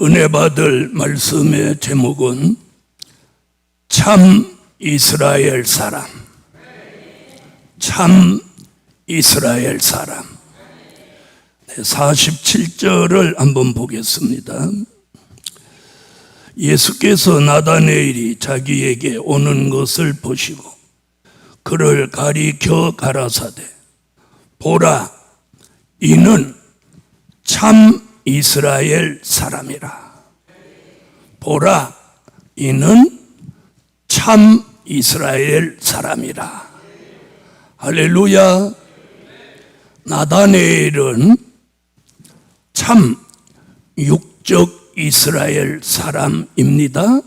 은혜 받을 말씀의 제목은 참 이스라엘 사람. 참 이스라엘 사람. 47절을 한번 보겠습니다. 예수께서 나다네엘이 자기에게 오는 것을 보시고 그를 가리켜 가라사대, 보라, 이는 참 이스라엘 사람이라. 보라, 이는 참 이스라엘 사람이라. 할렐루야. 나다네엘은 참 육적 이스라엘 사람입니다.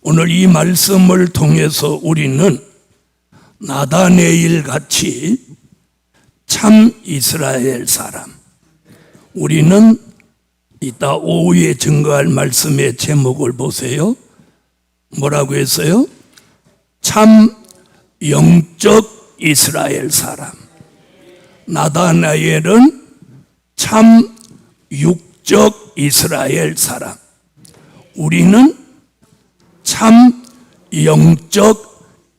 오늘 이 말씀을 통해서 우리는 나다네엘 같이 참 이스라엘 사람, 우리는 이따 오후에 증거할 말씀의 제목을 보세요. 뭐라고 했어요? 참 영적 이스라엘 사람. 나다나엘은 참 육적 이스라엘 사람. 우리는 참 영적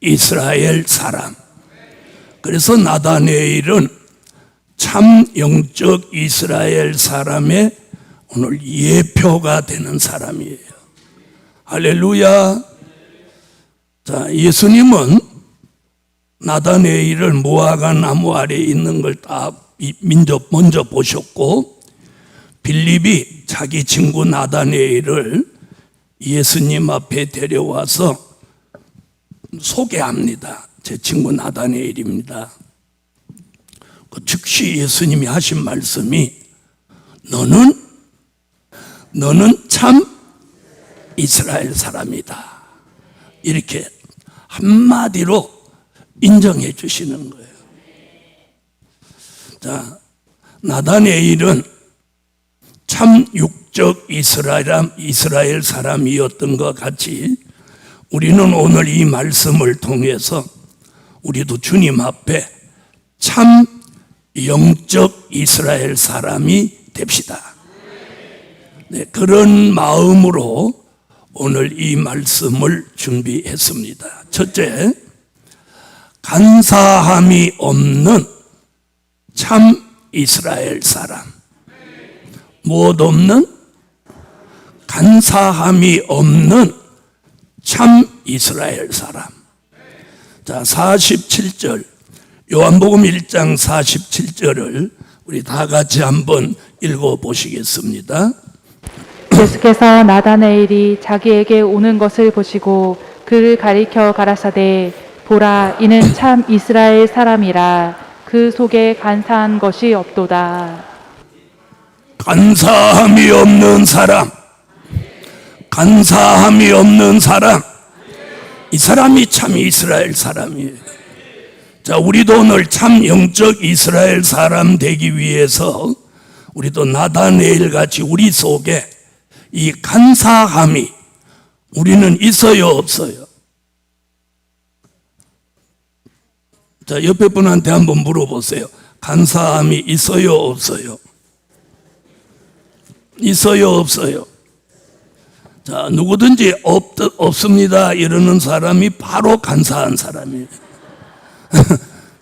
이스라엘 사람. 그래서 나다네엘은 참 영적 이스라엘 사람의 오늘 예표가 되는 사람이에요. 할렐루야. 자, 예수님은 나다네엘을 무화과 나무 아래에 있는 걸 다 먼저 보셨고, 빌립이 자기 친구 나다네엘을 예수님 앞에 데려와서 소개합니다. 제 친구 나다네엘입니다. 즉시 예수님이 하신 말씀이 너는 참 이스라엘 사람이다. 이렇게 한마디로 인정해 주시는 거예요. 자, 나다네엘은 참 육적 이스라엘 사람이었던 것 같이 우리는 오늘 이 말씀을 통해서 우리도 주님 앞에 참 영적 이스라엘 사람이 됩시다. 네, 그런 마음으로 오늘 이 말씀을 준비했습니다. 첫째, 간사함이 없는 참 이스라엘 사람. 무엇 없는? 간사함이 없는 참 이스라엘 사람. 자, 47절, 요한복음 1장 47절을 우리 다 같이 한번 읽어보시겠습니다. 예수께서 나다네엘이 자기에게 오는 것을 보시고 그를 가리켜 가라사대, 보라, 이는 참 이스라엘 사람이라. 그 속에 간사한 것이 없도다. 간사함이 없는 사람, 간사함이 없는 사람, 이 사람이 참 이스라엘 사람이에요. 자, 우리도 오늘 참 영적 이스라엘 사람 되기 위해서 우리도 나다네엘 같이 우리 속에 이 간사함이 우리는 있어요, 없어요? 자, 옆에 분한테 한번 물어보세요. 간사함이 있어요, 없어요? 있어요, 없어요? 자, 누구든지 없습니다 이러는 사람이 바로 간사한 사람이에요.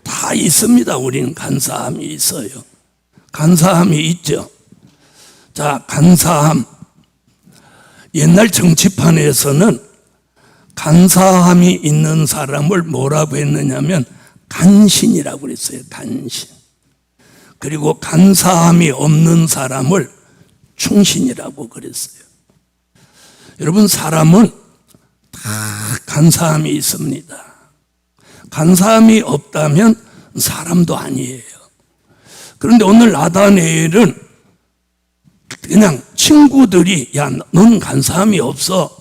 다 있습니다. 우리는 간사함이 있어요. 간사함이 있죠. 자, 간사함. 옛날 정치판에서는 간사함이 있는 사람을 뭐라고 했느냐면 간신이라고 그랬어요. 간신. 그리고 간사함이 없는 사람을 충신이라고 그랬어요. 여러분, 사람은 다 간사함이 있습니다. 간사함이 없다면 사람도 아니에요. 그런데 오늘 나다네엘은 그냥 친구들이 야, 넌 간사함이 없어.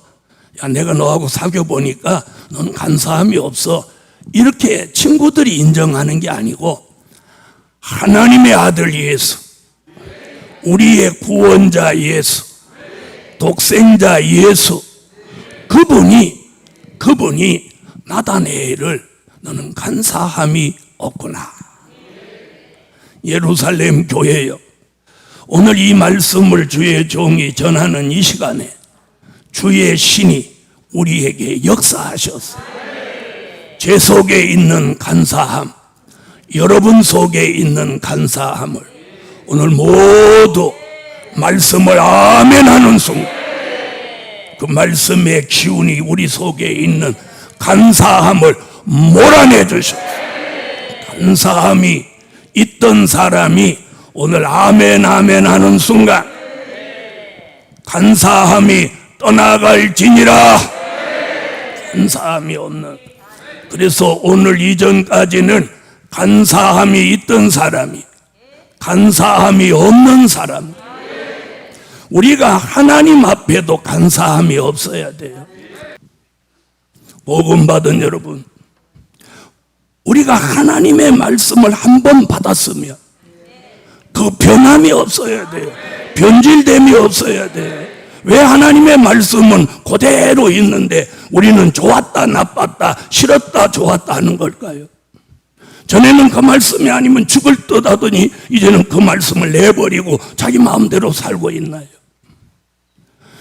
야, 내가 너하고 사귀어 보니까 넌 간사함이 없어. 이렇게 친구들이 인정하는 게 아니고 하나님의 아들 예수, 우리의 구원자 예수, 독생자 예수, 그분이 나다네엘을 너는 간사함이 없구나. 예루살렘 교회요, 오늘 이 말씀을 주의 종이 전하는 이 시간에 주의 신이 우리에게 역사하셨어요. 제 속에 있는 간사함, 여러분 속에 있는 간사함을 오늘 모두 말씀을 아멘하는 순간 그 말씀의 기운이 우리 속에 있는 간사함을 몰아내 주셨어요. 간사함이 있던 사람이 오늘 아멘 아멘 하는 순간 간사함이 떠나갈지니라. 간사함이 없는, 그래서 오늘 이전까지는 간사함이 있던 사람이 간사함이 없는 사람, 우리가 하나님 앞에도 간사함이 없어야 돼요. 복음 받은 여러분, 우리가 하나님의 말씀을 한 번 받았으면 그 변함이 없어야 돼요. 변질됨이 없어야 돼요. 왜 하나님의 말씀은 그대로 있는데 우리는 좋았다 나빴다 싫었다 좋았다 하는 걸까요? 전에는 그 말씀이 아니면 죽을 듯 하더니 이제는 그 말씀을 내버리고 자기 마음대로 살고 있나요?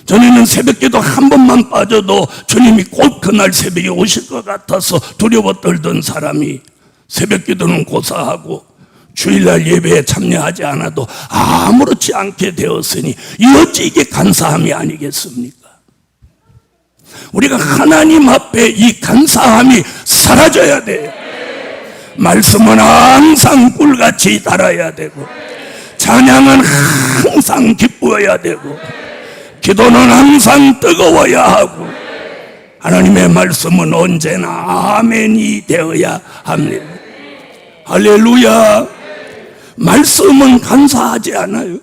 전에는 새벽기도 한 번만 빠져도 주님이 곧 그날 새벽에 오실 것 같아서 두려워 떨던 사람이 새벽기도는 고사하고 주일날 예배에 참여하지 않아도 아무렇지 않게 되었으니 이 어찌 이게 간사함이 아니겠습니까? 우리가 하나님 앞에 이 간사함이 사라져야 돼요. 말씀은 항상 꿀같이 달아야 되고 찬양은 항상 기뻐야 되고 기도는 항상 뜨거워야 하고 하나님의 말씀은 언제나 아멘이 되어야 합니다. 할렐루야. 말씀은 간사하지 않아요.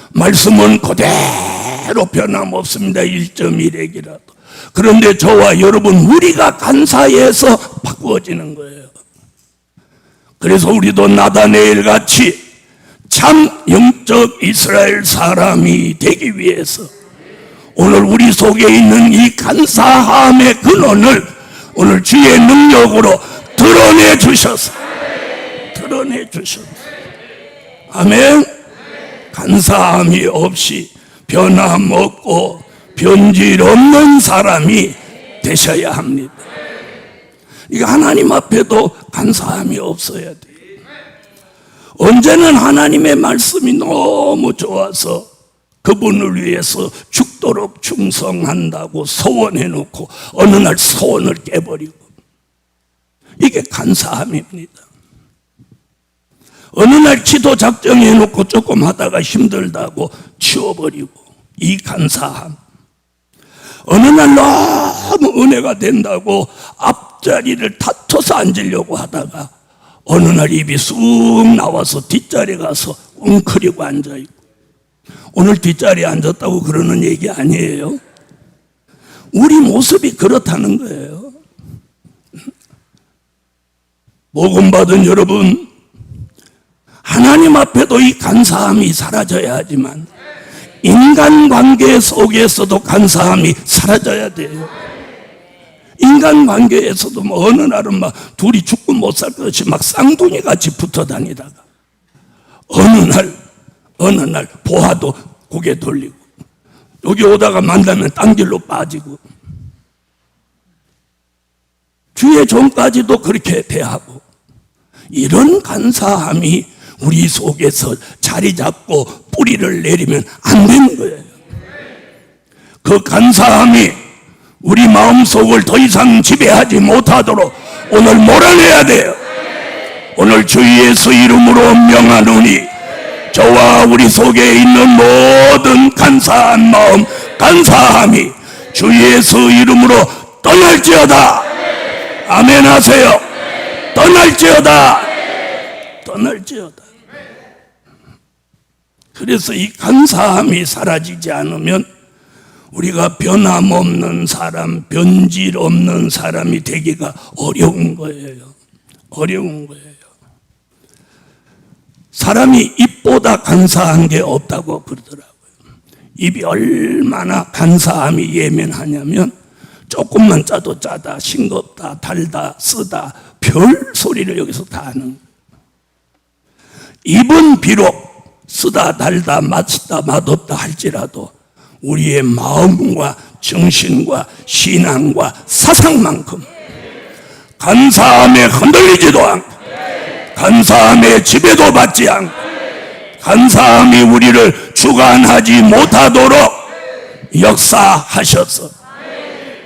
말씀은 그대로 변함없습니다. 1.1핵이라도. 그런데 저와 여러분, 우리가 간사해서 바꾸어지는 거예요. 그래서 우리도 나다네엘 같이 참 영적 이스라엘 사람이 되기 위해서 오늘 우리 속에 있는 이 간사함의 근원을 오늘 주의 능력으로 드러내 주셨어요. 드러내 주셨어요. 아멘. 간사함이 없이 변함 없고 변질 없는 사람이 되셔야 합니다. 이게 하나님 앞에도 간사함이 없어야 돼요. 언제는 하나님의 말씀이 너무 좋아서 그분을 위해서 죽도록 충성한다고 소원해놓고 어느 날 소원을 깨버리고, 이게 간사함입니다. 어느 날 기도 작정해놓고 조금 하다가 힘들다고 치워버리고, 이 간사함. 어느 날 너무 은혜가 된다고 앞자리를 다퉈서 앉으려고 하다가 어느 날 입이 쑥 나와서 뒷자리에 가서 웅크리고 앉아있고, 오늘 뒷자리에 앉았다고 그러는 얘기 아니에요. 우리 모습이 그렇다는 거예요. 복음 받은 여러분, 하나님 앞에도 이 간사함이 사라져야 하지만 인간관계 속에서도 간사함이 사라져야 돼요. 인간관계에서도 뭐 어느 날은 막 둘이 죽고 못 살 것이 막 쌍둥이 같이 붙어 다니다가 어느 날 보아도 고개 돌리고, 여기 오다가 만나면 딴 길로 빠지고, 주의 종까지도 그렇게 대하고, 이런 간사함이 우리 속에서 자리 잡고 뿌리를 내리면 안 되는 거예요. 그 간사함이 우리 마음속을 더 이상 지배하지 못하도록 오늘 몰아내야 돼요. 오늘 주 예수 이름으로 명하노니 저와 우리 속에 있는 모든 간사한 마음, 간사함이 주 예수 이름으로 떠날지어다. 아멘 하세요. 떠날지어다. 떠날지어다. 그래서 이 간사함이 사라지지 않으면 우리가 변함없는 사람, 변질 없는 사람이 되기가 어려운 거예요. 어려운 거예요. 사람이 입보다 간사한 게 없다고 그러더라고요. 입이 얼마나 간사함이 예민하냐면 조금만 짜도 짜다, 싱겁다, 달다, 쓰다, 별 소리를 여기서 다 하는 거예요. 입은 비록 쓰다 달다 맛있다 맛없다 할지라도 우리의 마음과 정신과 신앙과 사상만큼 간사함에 흔들리지도 않고 간사함에 지배도 받지 않고 간사함이 우리를 주관하지 못하도록 역사하셔서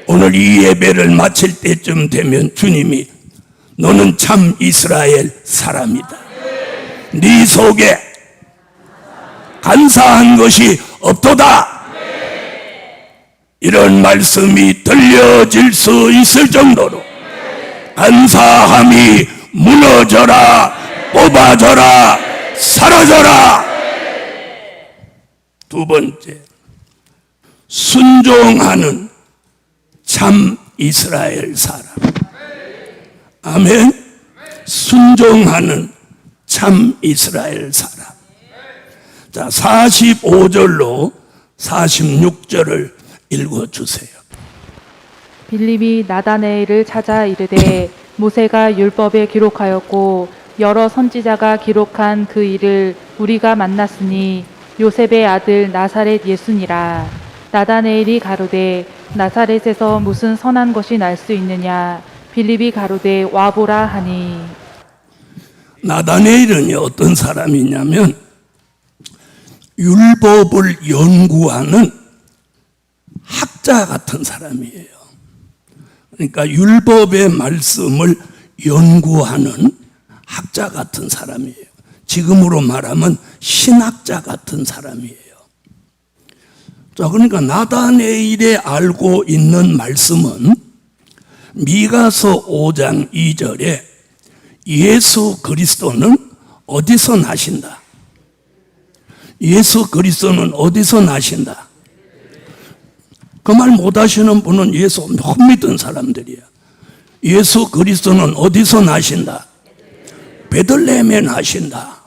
오늘 이 예배를 마칠 때쯤 되면 주님이 너는 참 이스라엘 사람이다. 네 속에 간사한 것이 없도다. 이런 말씀이 들려질 수 있을 정도로 간사함이 무너져라, 뽑아져라, 사라져라. 두 번째, 순종하는 참 이스라엘 사람. 아멘. 순종하는 참 이스라엘 사람. 자, 45절로 46절을 읽어주세요. 빌립이 나다네엘을 찾아 이르되 모세가 율법에 기록하였고 여러 선지자가 기록한 그 일을 우리가 만났으니 요셉의 아들 나사렛 예수니라. 나다네엘이 가로되 나사렛에서 무슨 선한 것이 날 수 있느냐. 빌립이 가로되 와보라 하니. 나다네엘은 어떤 사람이냐면 율법을 연구하는 학자 같은 사람이에요. 그러니까 율법의 말씀을 연구하는 학자 같은 사람이에요. 지금으로 말하면 신학자 같은 사람이에요. 자, 그러니까 나다네일에 알고 있는 말씀은 미가서 5장 2절에 예수 그리스도는 어디서 나신다? 예수 그리스도는 어디서 나신다? 그 말 못하시는 분은 예수 못 믿은 사람들이야. 예수 그리스도는 어디서 나신다? 베들레헴에 나신다.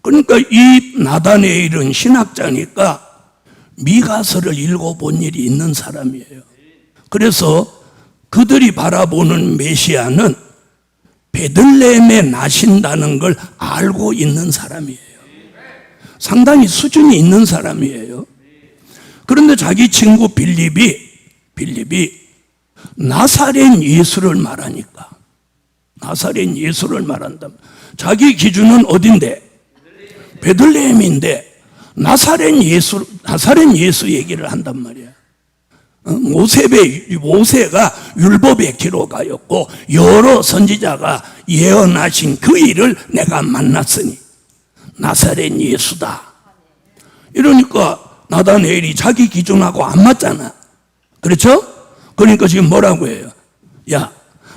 그러니까 이 나다네일은 신학자니까 미가서를 읽어본 일이 있는 사람이에요. 그래서 그들이 바라보는 메시아는 베들레헴에 나신다는 걸 알고 있는 사람이에요. 상당히 수준이 있는 사람이에요. 그런데 자기 친구 빌립이 나사렛 예수를 말하니까, 나사렛 예수를 말한다면 자기 기준은 어딘데? 베들레헴인데 나사렛 예수 얘기를 한단 말이야. 모세가 율법에 기록하였고 여러 선지자가 예언하신 그 일을 내가 만났으니 나사렛 예수다. 이러니까 나다네엘이 자기 기준하고 안 맞잖아. 그렇죠? 그러니까 지금 뭐라고 해요? 야,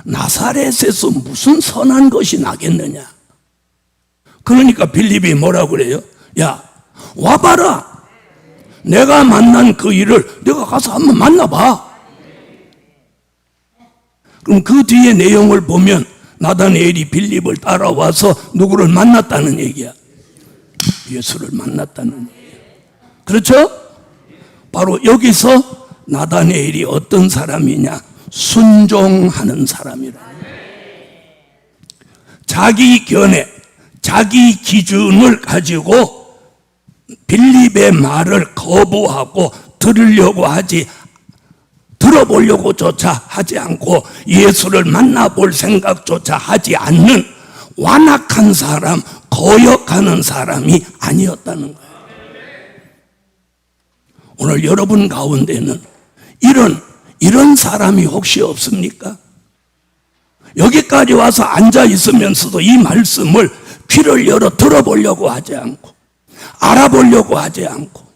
나사렛에서 무슨 선한 것이 나겠느냐? 그러니까 빌립이 뭐라고 그래요? 야, 와봐라. 내가 만난 그 일을 내가 가서 한번 만나봐. 그럼 그 뒤에 내용을 보면 나다네엘이 빌립을 따라와서 누구를 만났다는 얘기야? 예수를 만났다는 얘기야. 그렇죠? 바로 여기서 나다네엘이 어떤 사람이냐? 순종하는 사람이라. 자기 견해, 자기 기준을 가지고 빌립의 말을 거부하고 들어보려고조차 하지 않고 예수를 만나볼 생각조차 하지 않는 완악한 사람, 거역하는 사람이 아니었다는 거예요. 오늘 여러분 가운데는 이런 사람이 혹시 없습니까? 여기까지 와서 앉아 있으면서도 이 말씀을 귀를 열어 들어보려고 하지 않고 알아보려고 하지 않고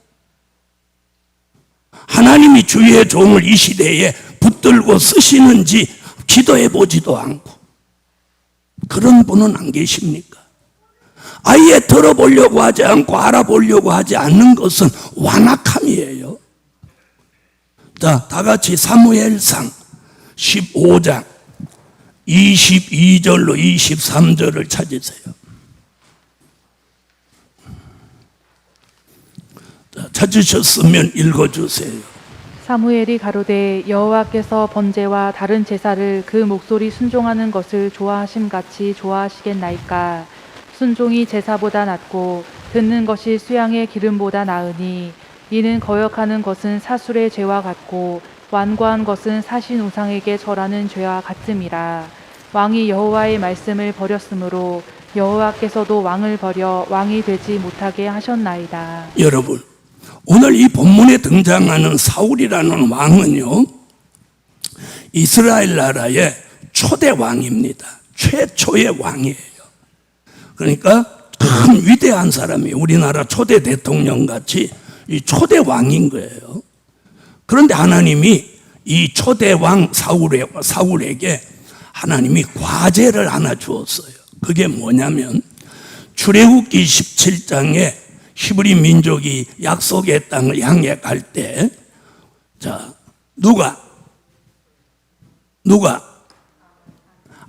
하나님이 주의 종을 이 시대에 붙들고 쓰시는지 기도해 보지도 않고 그런 분은 안 계십니까? 아예 들어보려고 하지 않고 알아보려고 하지 않는 것은 완악함이에요. 자, 다 같이 사무엘상 15장 22절로 23절을 찾으세요. 자, 찾으셨으면 읽어주세요. 사무엘이 가로되 여호와께서 번제와 다른 제사를 그 목소리 순종하는 것을 좋아하심 같이 좋아하시겠나이까. 순종이 제사보다 낫고 듣는 것이 수양의 기름보다 나으니 이는 거역하는 것은 사술의 죄와 같고 완고한 것은 사신 우상에게 절하는 죄와 같음이라. 왕이 여호와의 말씀을 버렸으므로 여호와께서도 왕을 버려 왕이 되지 못하게 하셨나이다. 여러분, 오늘 이 본문에 등장하는 사울이라는 왕은요, 이스라엘 나라의 초대 왕입니다. 최초의 왕이에요. 그러니까 참 위대한 사람이에요. 우리나라 초대 대통령 같이 이 초대 왕인 거예요. 그런데 하나님이 이 초대 왕 사울에게 하나님이 과제를 하나 주었어요. 그게 뭐냐면 출애굽기 17장에 히브리 민족이 약속의 땅을 향해 갈 때, 자, 누가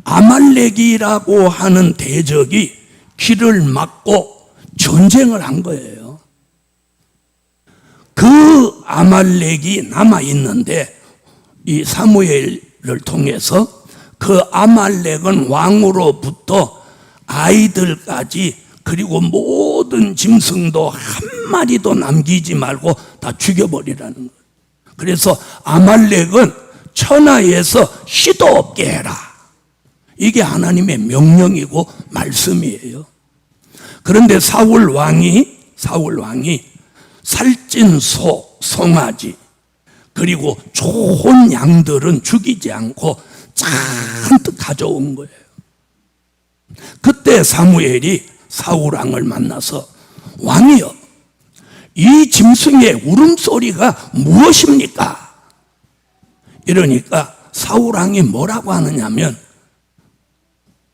아말렉이라고 하는 대적이 길을 막고 전쟁을 한 거예요. 그 아말렉이 남아 있는데 이 사무엘을 통해서 그 아말렉은 왕으로부터 아이들까지 그리고 모든 짐승도 한 마리도 남기지 말고 다 죽여버리라는 거예요. 그래서 아말렉은 천하에서 씨도 없게 해라. 이게 하나님의 명령이고 말씀이에요. 그런데 사울 왕이 살찐 소, 송아지 그리고 좋은 양들은 죽이지 않고 잔뜩 가져온 거예요. 그때 사무엘이 사울 왕을 만나서 왕이여, 이 짐승의 울음소리가 무엇입니까? 이러니까 사울 왕이 뭐라고 하느냐면,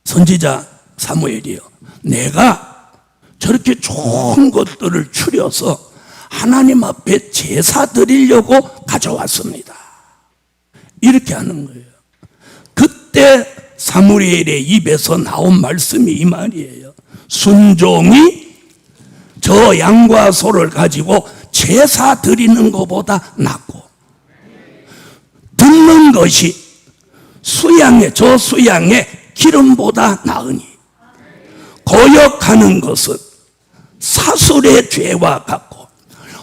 선지자 사무엘이요, 내가 저렇게 좋은 것들을 추려서 하나님 앞에 제사 드리려고 가져왔습니다. 이렇게 하는 거예요. 그때 사무엘의 입에서 나온 말씀이 이 말이에요. 순종이 저 양과 소를 가지고 제사 드리는 것보다 낫고, 듣는 것이 저 수양의 기름보다 나으니, 거역하는 것은 사술의 죄와 같고,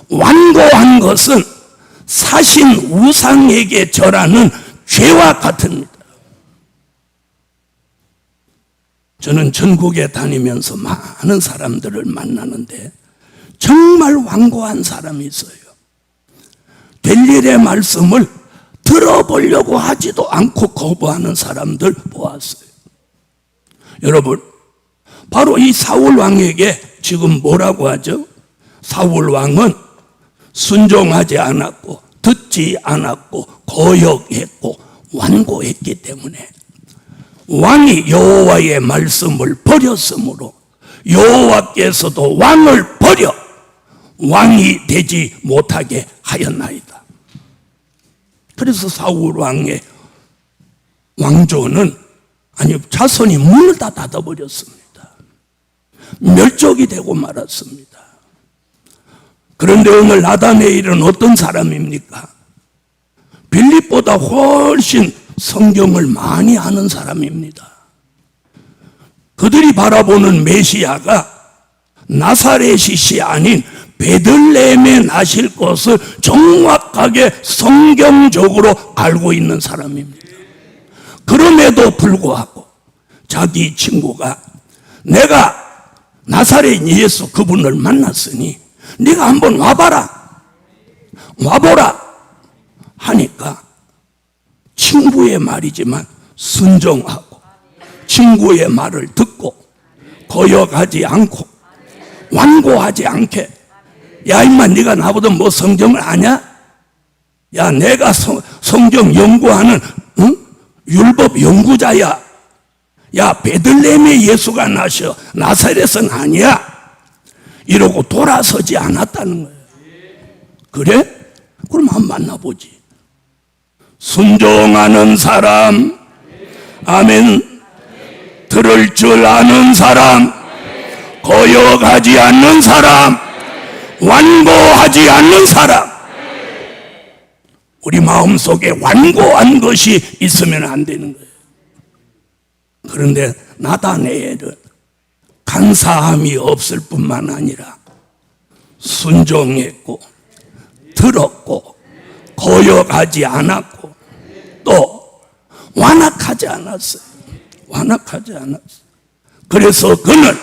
완고한 것은 사신 우상에게 절하는 죄와 같습니다. 저는 전국에 다니면서 많은 사람들을 만나는데 정말 완고한 사람이 있어요. 될 일의 말씀을 들어보려고 하지도 않고 거부하는 사람들 보았어요. 여러분, 바로 이 사울 왕에게 지금 뭐라고 하죠? 사울 왕은 순종하지 않았고 듣지 않았고 거역했고 완고했기 때문에 왕이 여호와의 말씀을 버렸으므로 여호와께서도 왕을 버려 왕이 되지 못하게 하였나이다. 그래서 사울 왕의 왕조는 자손이 문을 다 닫아버렸습니다. 멸족이 되고 말았습니다. 그런데 오늘 나다네일은 어떤 사람입니까? 빌립보다 훨씬 성경을 많이 아는 사람입니다. 그들이 바라보는 메시아가 나사렛이 아닌 베들레헴에 나실 것을 정확하게 성경적으로 알고 있는 사람입니다. 그럼에도 불구하고 자기 친구가 내가 나사렛 예수 그분을 만났으니 네가 한번 와보라 하니까 친구의 말이지만 순종하고 친구의 말을 듣고 거역하지 않고 완고하지 않게, 야 임마 네가 나보다 뭐 성경을 아냐? 야 내가 성경 연구하는 율법 연구자야. 야 베들레헴에 예수가 나셔 나사렛은 아니야. 이러고 돌아서지 않았다는 거예요. 그래? 그럼 한번 만나보지. 순종하는 사람, 아멘. 들을 줄 아는 사람, 거역하지 않는 사람, 완고하지 않는 사람. 우리 마음속에 완고한 것이 있으면 안 되는 거예요. 그런데 나다네엘은 간사함이 없을 뿐만 아니라 순종했고 들었고 거역하지 않았고 또 완악하지 않았어요. 완악하지 않았어요. 그래서 그는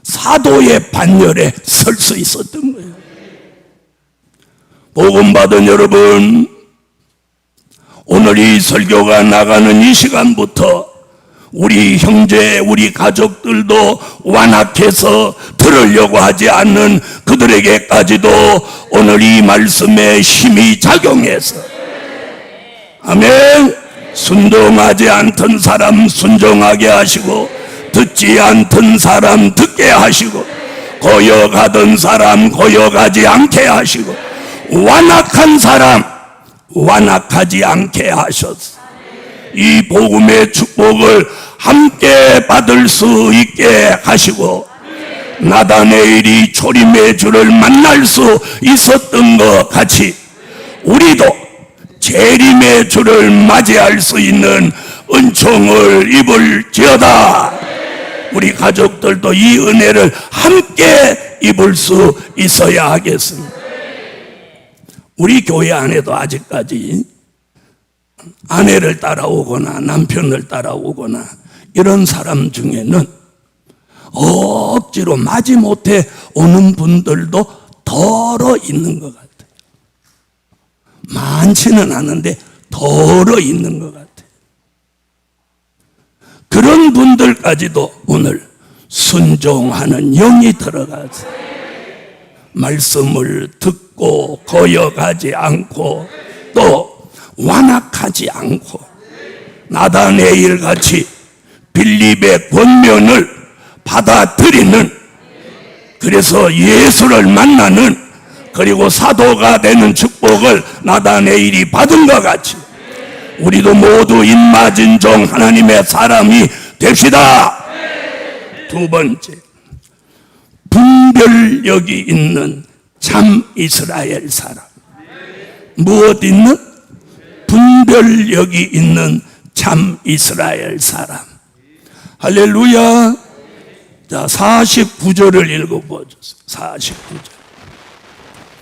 사도의 반열에 설 수 있었던 거예요. 복음 받은 여러분, 오늘 이 설교가 나가는 이 시간부터 우리 형제, 우리 가족들도 완악해서 들으려고 하지 않는 그들에게까지도 오늘 이 말씀에 힘이 작용해서, 아멘. 순종하지 않던 사람 순종하게 하시고, 듣지 않던 사람 듣게 하시고, 거역하던 사람 거역하지 않게 하시고, 완악한 사람 완악하지 않게 하셨어. 이 복음의 축복을 함께 받을 수 있게 하시고, 나다네일이 초림의 주를 만날 수 있었던 것 같이 우리도 재림의 주를 맞이할 수 있는 은총을 입을지어다. 우리 가족들도 이 은혜를 함께 입을 수 있어야 하겠습니다. 우리 교회 안에도 아직까지 아내를 따라오거나 남편을 따라오거나 이런 사람 중에는 억지로 마지못해 오는 분들도 덜어 있는 것 같아요. 많지는 않은데 덜어 있는 것 같아요. 그런 분들까지도 오늘 순종하는 영이 들어가서 말씀을 듣고 거역하지 않고 또 완악하지 않고 나다네일 같이 빌립의 권면을 받아들이는, 그래서 예수를 만나는, 그리고 사도가 되는 축복을 나다네일이 받은 것 같이 우리도 모두 인마진종 하나님의 사람이 됩시다. 두 번째, 분별력이 있는 참 이스라엘 사람. 무엇 있는? 분별력이 있는 참 이스라엘 사람. 할렐루야. 자, 49절을 읽어보죠. 49절.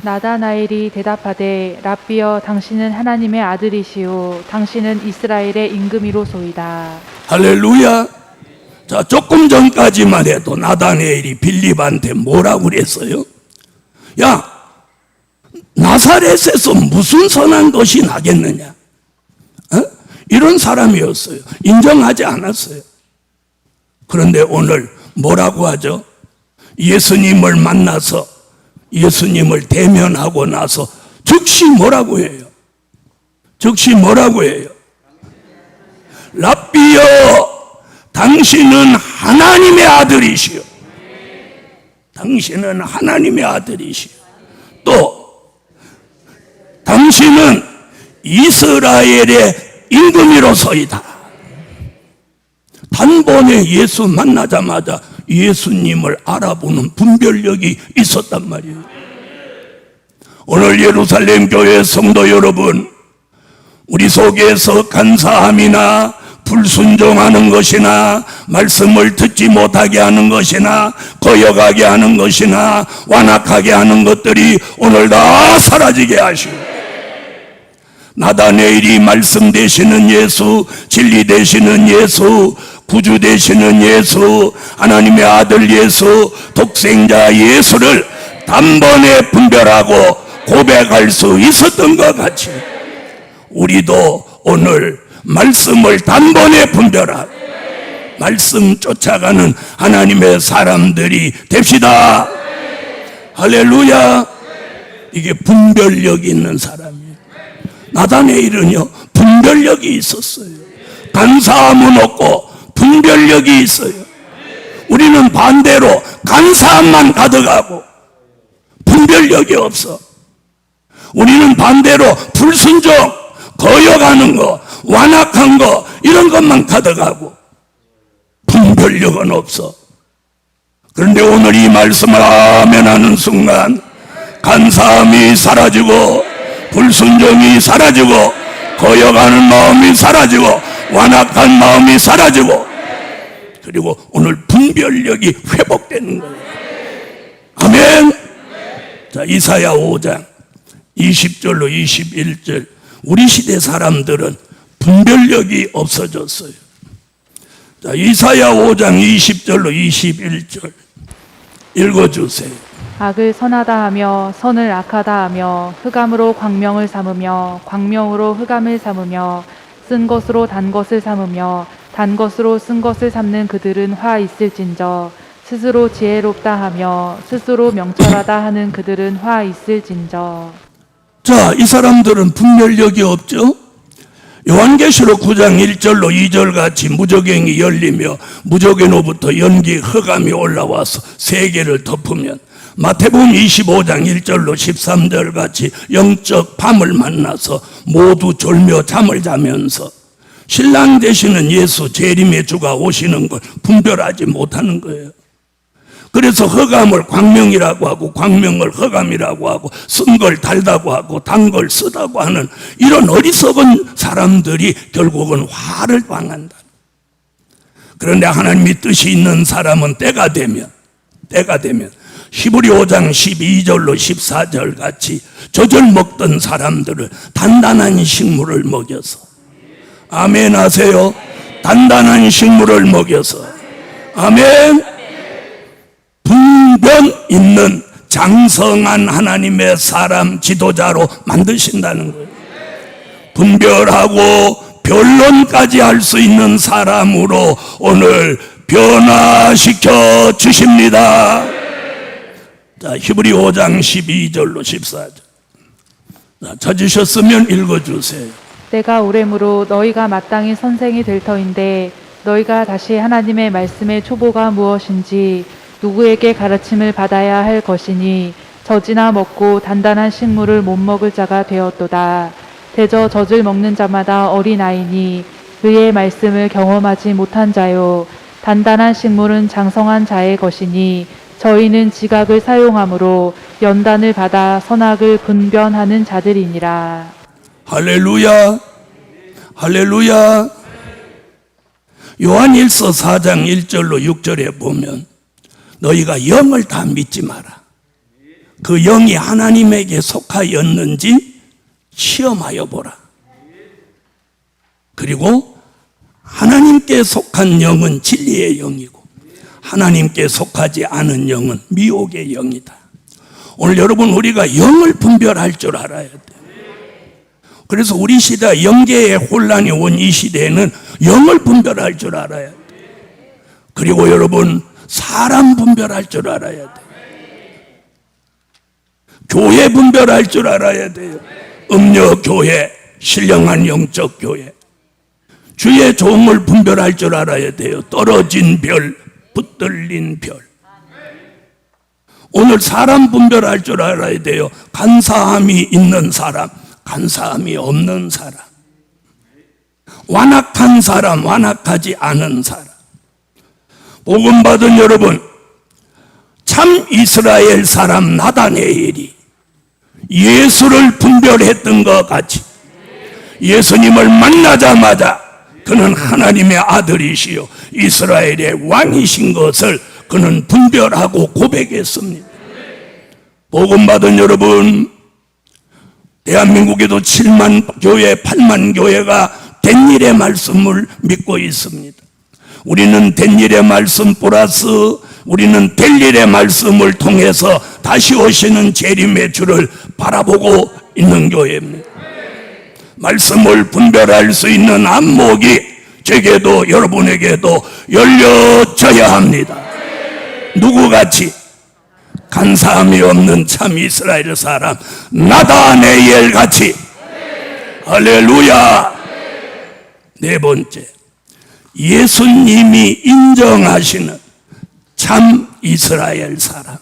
나다나엘이 대답하되 랍비여 당신은 하나님의 아들이시오 당신은 이스라엘의 임금이로소이다. 할렐루야. 자, 조금 전까지만 해도 나다네엘이 빌립한테 뭐라고 그랬어요? 야, 나사렛에서 무슨 선한 것이 나겠느냐? 이런 사람이었어요. 인정하지 않았어요. 그런데 오늘 뭐라고 하죠? 예수님을 만나서 예수님을 대면하고 나서 즉시 뭐라고 해요? 즉시 뭐라고 해요? 랍비여 당신은 하나님의 아들이시오. 당신은 하나님의 아들이시오. 또 당신은 이스라엘의 임금이로소이다. 단번에 예수 만나자마자 예수님을 알아보는 분별력이 있었단 말이에요. 오늘 예루살렘 교회 성도 여러분, 우리 속에서 간사함이나 불순종하는 것이나 말씀을 듣지 못하게 하는 것이나 거역하게 하는 것이나 완악하게 하는 것들이 오늘 다 사라지게 하시고, 나다네일이 말씀 되시는 예수, 진리 되시는 예수, 구주 되시는 예수, 하나님의 아들 예수, 독생자 예수를 단번에 분별하고 고백할 수 있었던 것 같이 우리도 오늘 말씀을 단번에 분별하고 말씀 쫓아가는 하나님의 사람들이 됩시다. 할렐루야. 이게 분별력이 있는 사람이에요. 나다네일은요 분별력이 있었어요. 간사함은 없고 분별력이 있어요. 우리는 반대로 간사함만 가득하고 분별력이 없어. 우리는 반대로 불순종, 거역하는 거, 완악한 거 이런 것만 가득하고 분별력은 없어. 그런데 오늘 이 말씀을 아멘 하는 순간 간사함이 사라지고 불순종이 사라지고 거역하는 마음이 사라지고 완악한 마음이 사라지고 그리고 오늘 분별력이 회복되는 거예요. 아멘. 자, 이사야 5장 20절로 21절. 우리 시대 사람들은 분별력이 없어졌어요. 자, 이사야 5장 20절로 21절 읽어주세요. 악을 선하다 하며 선을 악하다 하며 흑암으로 광명을 삼으며 광명으로 흑암을 삼으며 쓴 것으로 단 것을 삼으며 단 것으로 쓴 것을 삼는 그들은 화 있을진저 스스로 지혜롭다 하며 스스로 명철하다 하는 그들은 화 있을진저. 자, 이 사람들은 분별력이 없죠? 요한계시록 9장 1절로 2절 같이 무저갱이 열리며 무저갱으로부터 연기 흑암이 올라와서 세계를 덮으면 마태복음 25장 1절로 13절 같이 영적 밤을 만나서 모두 졸며 잠을 자면서 신랑 되시는 예수 재림의 주가 오시는 걸 분별하지 못하는 거예요. 그래서 흑암을 광명이라고 하고 광명을 흑암이라고 하고 쓴 걸 달다고 하고 단 걸 쓰다고 하는 이런 어리석은 사람들이 결국은 화를 당한다. 그런데 하나님의 뜻이 있는 사람은 때가 되면 히브리 5장 12절로 14절 같이 젖을 먹던 사람들을 단단한 식물을 먹여서, 아멘 하세요. 단단한 식물을 먹여서, 아멘. 분변 있는 장성한 하나님의 사람 지도자로 만드신다는 거예요. 분별하고 변론까지 할 수 있는 사람으로 오늘 변화시켜 주십니다. 자, 히브리 5장 12절로 14절. 자, 찾으셨으면 읽어주세요. 때가 오래므로 너희가 마땅히 선생이 될 터인데 너희가 다시 하나님의 말씀의 초보가 무엇인지 누구에게 가르침을 받아야 할 것이니 젖이나 먹고 단단한 식물을 못 먹을 자가 되었도다. 대저 젖을 먹는 자마다 어린아이니 그의 말씀을 경험하지 못한 자요. 단단한 식물은 장성한 자의 것이니 저희는 지각을 사용함으로 연단을 받아 선악을 분별하는 자들이니라. 할렐루야, 할렐루야. 요한일서 4장 1절로 6절에 보면 너희가 영을 다 믿지 마라. 그 영이 하나님에게 속하였는지 시험하여 보라. 그리고 하나님께 속한 영은 진리의 영이고 하나님께 속하지 않은 영은 미혹의 영이다. 오늘 여러분 우리가 영을 분별할 줄 알아야 돼요. 그래서 우리 시대 영계의 혼란이 온 이 시대에는 영을 분별할 줄 알아야 돼요. 그리고 여러분 사람 분별할 줄 알아야 돼요. 교회 분별할 줄 알아야 돼요. 음녀 교회, 신령한 영적 교회. 주의 종을 분별할 줄 알아야 돼요. 떨어진 별, 붙들린 별. 오늘 사람 분별할 줄 알아야 돼요. 간사함이 있는 사람, 간사함이 없는 사람. 완악한 사람, 완악하지 않은 사람. 복음 받은 여러분, 참 이스라엘 사람 나다네엘이 예수를 분별했던 것 같이 예수님을 만나자마자 그는 하나님의 아들이시요 이스라엘의 왕이신 것을 그는 분별하고 고백했습니다. 복음 받은 여러분, 대한민국에도 7만 교회, 8만 교회가 된 일의 말씀을 믿고 있습니다. 우리는 된 일의 말씀 플러스 우리는 될 일의 말씀을 통해서 다시 오시는 재림의 주를 바라보고 있는 교회입니다. 말씀을 분별할 수 있는 안목이 제게도 여러분에게도 열려져야 합니다. 누구같이? 간사함이 없는 참 이스라엘 사람 나다네엘 같이. 할렐루야. 네 번째, 예수님이 인정하시는 참 이스라엘 사람.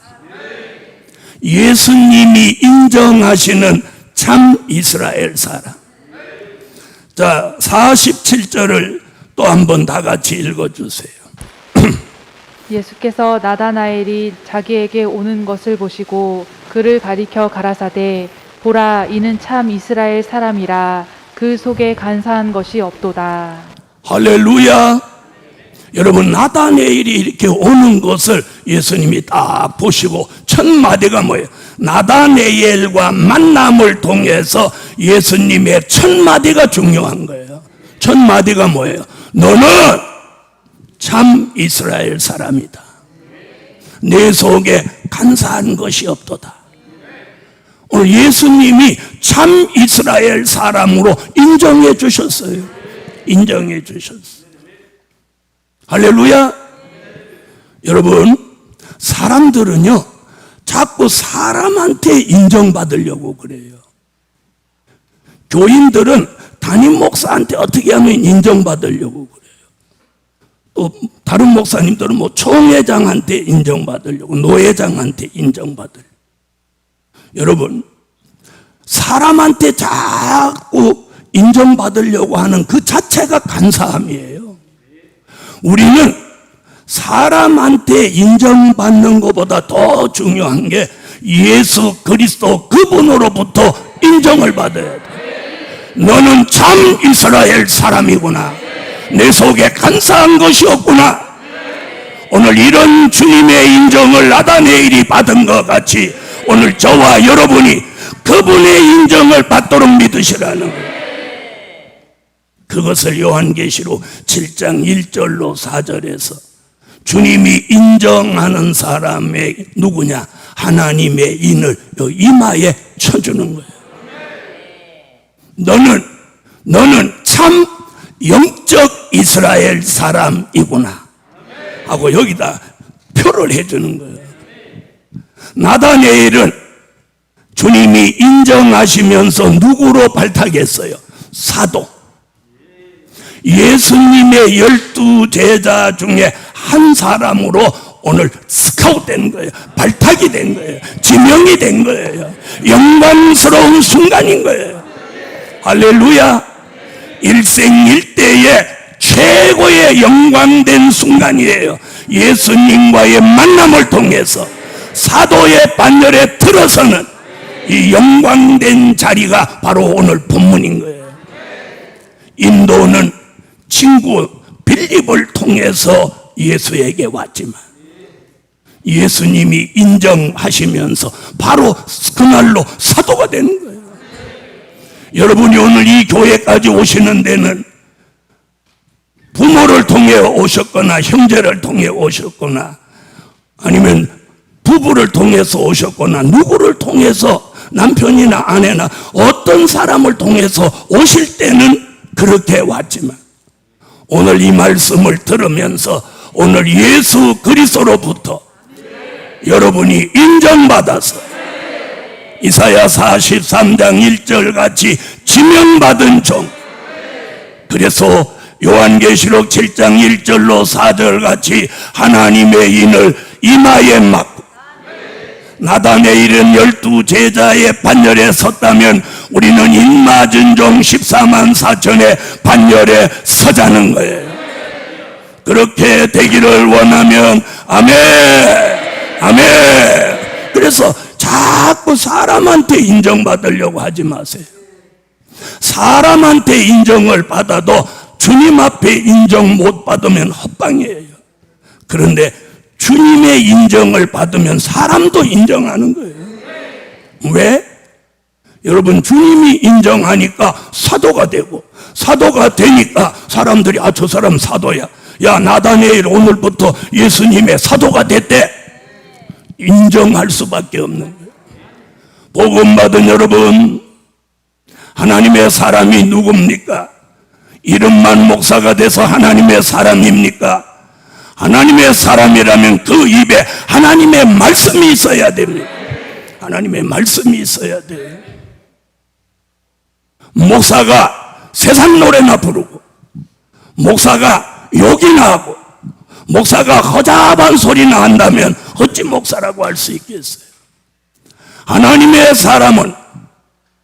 예수님이 인정하시는 참 이스라엘 사람. 자, 47절을 또 한 번 다 같이 읽어주세요. 예수께서 나다나엘이 자기에게 오는 것을 보시고 그를 가리켜 가라사대 보라 이는 참 이스라엘 사람이라 그 속에 간사한 것이 없도다. 할렐루야. 여러분, 나다네일이 이렇게 오는 것을 예수님이 딱 보시고 첫 마디가 뭐예요? 나다네일과 만남을 통해서 예수님의 첫 마디가 중요한 거예요. 첫 마디가 뭐예요? 너는 참 이스라엘 사람이다. 내 속에 간사한 것이 없도다. 오늘 예수님이 참 이스라엘 사람으로 인정해 주셨어요. 인정해 주셨어요. 할렐루야. 여러분, 사람들은요 자꾸 사람한테 인정받으려고 그래요. 교인들은 담임 목사한테 어떻게 하면 인정받으려고 그래요. 또 다른 목사님들은 뭐 총회장한테 인정받으려고, 노회장한테 인정받으려고. 여러분, 사람한테 자꾸 인정받으려고 하는 그 자체가 간사함이에요. 우리는 사람한테 인정받는 것보다 더 중요한 게 예수 그리스도 그분으로부터 인정을 받아야 돼. 너는 참 이스라엘 사람이구나. 내 속에 간사한 것이 없구나. 오늘 이런 주님의 인정을 나다네일이 받은 것 같이 오늘 저와 여러분이 그분의 인정을 받도록 믿으시라는 거예요. 그것을 요한계시록 7장 1절로 4절에서 주님이 인정하는 사람의 누구냐? 하나님의 인을 이마에 쳐주는 거예요. 너는 참 영적 이스라엘 사람이구나 하고 여기다 표를 해주는 거예요. 나다네일은 주님이 인정하시면서 누구로 발탁했어요? 사도. 예수님의 12 제자 중에 한 사람으로 오늘 스카웃된 거예요. 발탁이 된 거예요. 지명이 된 거예요. 영광스러운 순간인 거예요. 할렐루야. 일생일대의 최고의 영광된 순간이에요. 예수님과의 만남을 통해서 사도의 반열에 들어서는 이 영광된 자리가 바로 오늘 본문인 거예요. 인도는 친구 빌립을 통해서 예수에게 왔지만 예수님이 인정하시면서 바로 그날로 사도가 되는 거예요. 여러분이 오늘 이 교회까지 오시는 데는 부모를 통해 오셨거나 형제를 통해 오셨거나 아니면 부부를 통해서 오셨거나 누구를 통해서 남편이나 아내나 어떤 사람을 통해서 오실 때는 그렇게 왔지만 오늘 이 말씀을 들으면서 오늘 예수 그리스도로부터 여러분이 인정받아서 이사야 43장 1절 같이 지명받은 종, 그래서 요한계시록 7장 1절로 4절 같이 하나님의 인을 이마에 맡고 나다네일은 12 제자의 반열에 섰다면 우리는 인맞은 종 14만 4천의 반열에 서자는 거예요. 그렇게 되기를 원하면 아멘, 아멘. 그래서 자꾸 사람한테 인정받으려고 하지 마세요. 사람한테 인정을 받아도 주님 앞에 인정 못 받으면 헛방이에요. 그런데 주님의 인정을 받으면 사람도 인정하는 거예요. 왜? 여러분, 주님이 인정하니까 사도가 되고, 사도가 되니까 사람들이 아, 저 사람 사도야. 야, 나다네일 오늘부터 예수님의 사도가 됐대. 인정할 수밖에 없는 거예요. 복음 받은 여러분, 하나님의 사람이 누굽니까? 이름만 목사가 돼서 하나님의 사람입니까? 하나님의 사람이라면 그 입에 하나님의 말씀이 있어야 됩니다. 하나님의 말씀이 있어야 돼요. 목사가 세상 노래나 부르고, 목사가 욕이나 하고, 목사가 허잡한 소리나 한다면 어찌 목사라고 할 수 있겠어요? 하나님의 사람은,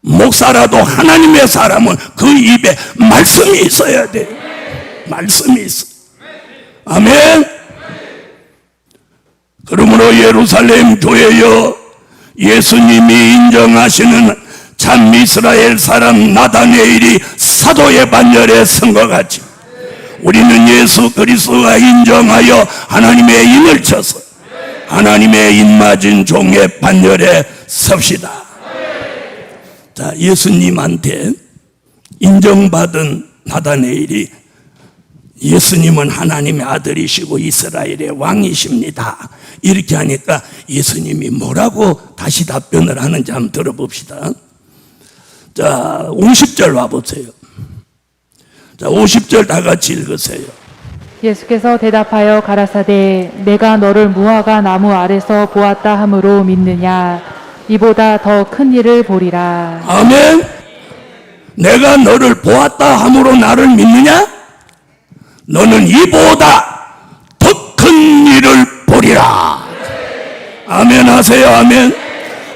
목사라도 하나님의 사람은 그 입에 말씀이 있어야 돼요. 말씀이 있어. 아멘. 그러므로 예루살렘 교회여, 예수님이 인정하시는 참 이스라엘 사람 나다네일이 사도의 반열에 선 것 같이 우리는 예수 그리스도가 인정하여 하나님의 인을 쳐서 하나님의 인 맞은 종의 반열에 섭시다. 자, 예수님한테 인정받은 나다네일이 예수님은 하나님의 아들이시고 이스라엘의 왕이십니다. 이렇게 하니까 예수님이 뭐라고 다시 답변을 하는지 한번 들어봅시다. 자, 50절 와보세요. 자, 50절 다 같이 읽으세요. 예수께서 대답하여 가라사대 내가 너를 무화과 나무 아래서 보았다 함으로 믿느냐 이보다 더 큰 일을 보리라. 아멘. 내가 너를 보았다 함으로 나를 믿느냐? 너는 이보다 더 큰 일을 보리라. 아멘 하세요. 아멘.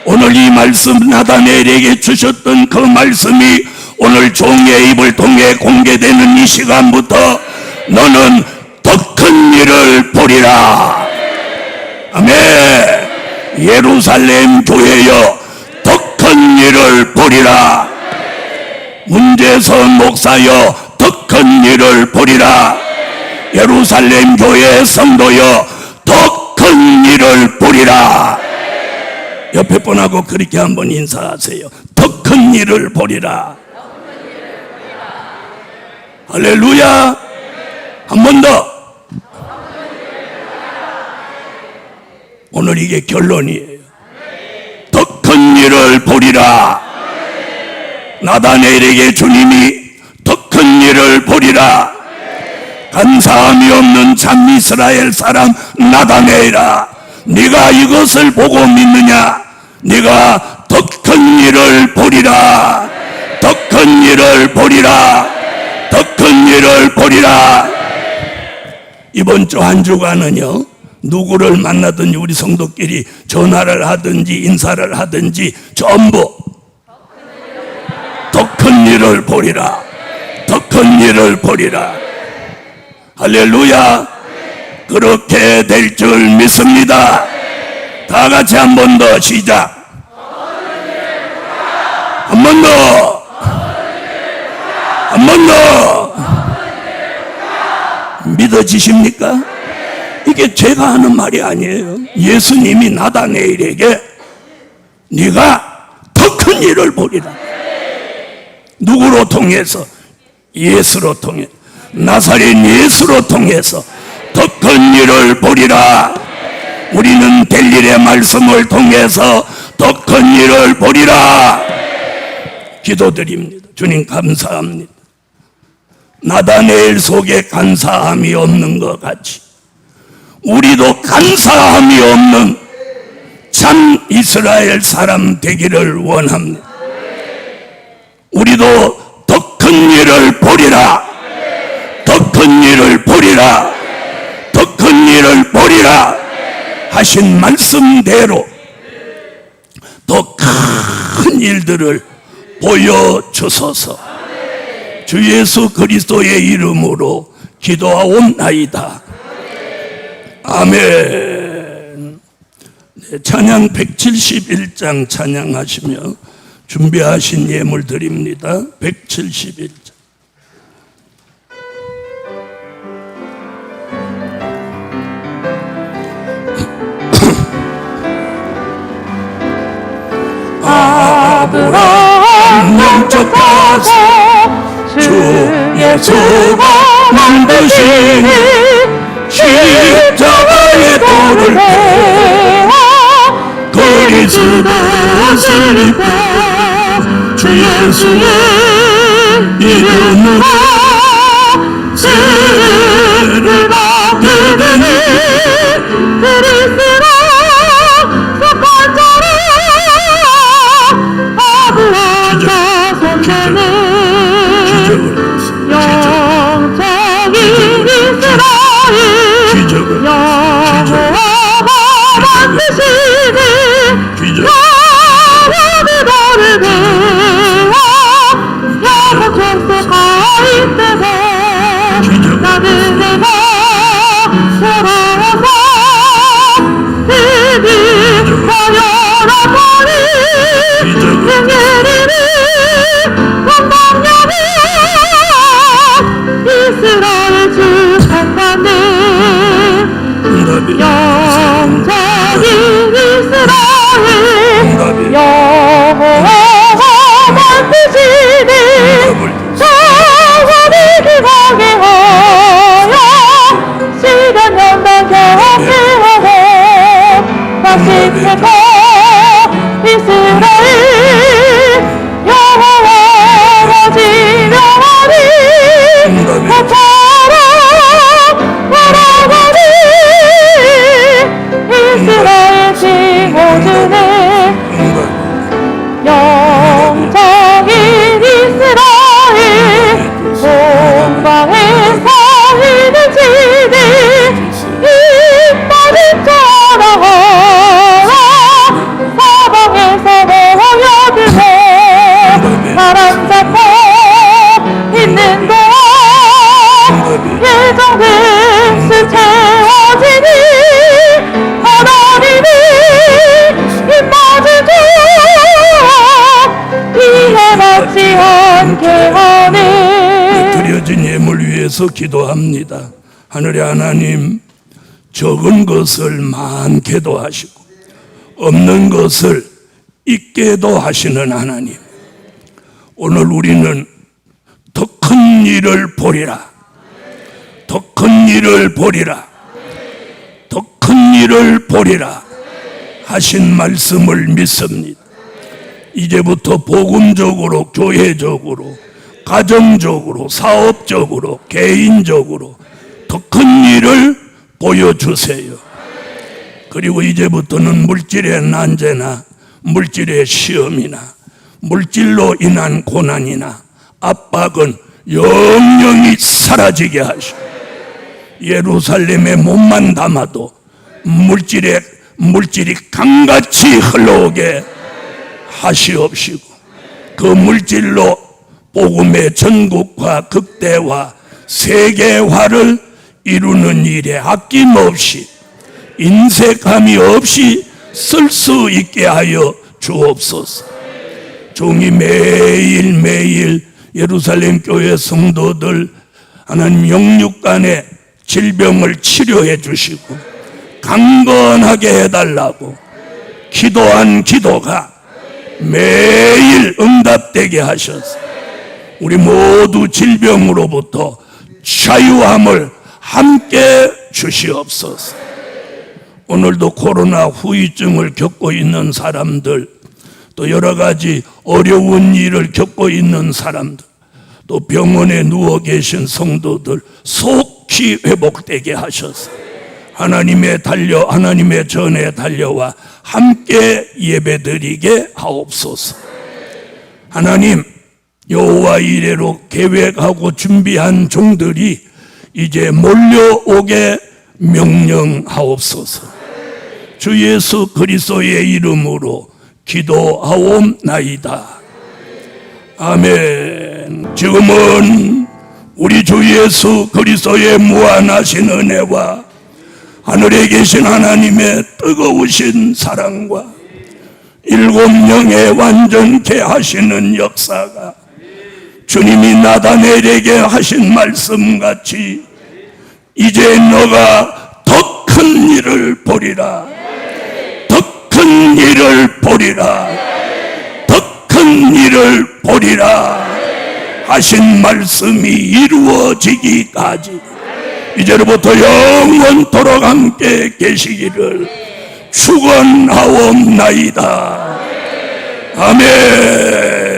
오늘 이 말씀 나다네엘에게 주셨던 그 말씀이 오늘 종의 입을 통해 공개되는 이 시간부터 너는 더 큰 일을 보리라. 아멘. 예루살렘 교회여 더 큰 일을 보리라. 문제선 목사여 더 큰 일을 보리라. 예루살렘 교회 성도여 더 큰 일을 보리라. 옆에 분하고 그렇게 한번 인사하세요. 더 큰 일을 보리라. 할렐루야. 한 번 더. 오늘 이게 결론이에요. 더 큰 일을 보리라. 나다네엘에게 주님이 더 큰 일을 보리라. 간사함이 없는 참 이스라엘 사람 나다네엘아, 네가 이것을 보고 믿느냐? 네가 더 큰 일을 보리라. 더 큰 일을 보리라. 더 큰 일을 보리라. 이번 주 한 주간은요, 누구를 만나든지 우리 성도끼리 전화를 하든지 인사를 하든지 전부 더 큰 일을 보리라. 더 큰 일을 보리라. 할렐루야. 그렇게 될 줄 믿습니다. 다 같이 한 번 더 시작. 한 번 더. 한 번 더. 믿어지십니까? 이게 제가 하는 말이 아니에요. 예수님이 나다네엘에게 네가 더 큰 일을 보리라. 누구로 통해서? 예수로 통해, 나사렛 예수로 통해서 더 큰 일을 보리라. 우리는 될 일의 말씀을 통해서 더 큰 일을 보리라. 기도드립니다. 주님 감사합니다. 나다네엘 속에 간사함이 없는 것 같이 우리도 간사함이 없는 참 이스라엘 사람 되기를 원합니다. 우리도 더 큰 일을 보리라. 더 큰 일을 보리라. 더 큰 일을 보리라 하신 말씀대로 더 큰 일들을 보여주소서. 주 예수 그리스도의 이름으로 기도하옵나이다. 아멘. 네, 찬양 171장 찬양하시며 준비하신 예물 드립니다. 171장. 아브라함 영적 가서 주 예수가 만드신 십자가의 돌을 베어 그리스도를 주 예수의 이름으로 죄를 받게 되니 그리스도 속한 자라 아브라함과 손자는 영적인 이스라엘 여호와가 만드시니 여호와의 너를 배워 영원 천수가 있대서 나는 내가 살아서 사람 잡고 있는 곳 예정된 수 채워지니 하나님이 입맞을 것 피해받지 않게 하네. 드려진 예물 위해서 기도합니다. 하늘의 하나님, 적은 것을 많게도 하시고 없는 것을 있게도 하시는 하나님, 오늘 우리는 더 큰 일을 보리라, 더 큰 일을 보리라, 더 큰 일을 보리라 하신 말씀을 믿습니다. 이제부터 복음적으로, 교회적으로, 가정적으로, 사업적으로, 개인적으로 더 큰 일을 보여주세요. 그리고 이제부터는 물질의 난제나 물질의 시험이나 물질로 인한 고난이나 압박은 영영이 사라지게 하시고, 예루살렘에 몸만 담아도 물질이 강같이 흘러오게 하시옵시고, 그 물질로 복음의 전국화, 극대화, 세계화를 이루는 일에 아낌없이 인색함이 없이 쓸 수 있게 하여 주옵소서. 종이 매일매일 예루살렘 교회 성도들 하나님 영육간의 질병을 치료해 주시고 강건하게 해달라고 기도한 기도가 매일 응답되게 하셔서 우리 모두 질병으로부터 자유함을 함께 주시옵소서. 오늘도 코로나 후유증을 겪고 있는 사람들, 또 여러 가지 어려운 일을 겪고 있는 사람들, 또 병원에 누워 계신 성도들 속히 회복되게 하셔서 하나님의 전에 달려와 함께 예배드리게 하옵소서. 하나님, 여호와 이레로 계획하고 준비한 종들이 이제 몰려오게 명령하옵소서. 주 예수 그리스도의 이름으로 기도하옵나이다. 아멘. 지금은 우리 주 예수 그리스도의 무한하신 은혜와 하늘에 계신 하나님의 뜨거우신 사랑과 일곱 영의 완전케 하시는 역사가 주님이 나다넬에게 하신 말씀같이 이제 너가 더 큰 일을 보리라, 더 큰 일을 보리라, 더 큰 일을 보리라 하신 말씀이 이루어지기까지 이제로부터 영원토록 함께 계시기를 축원하옵나이다. 아멘.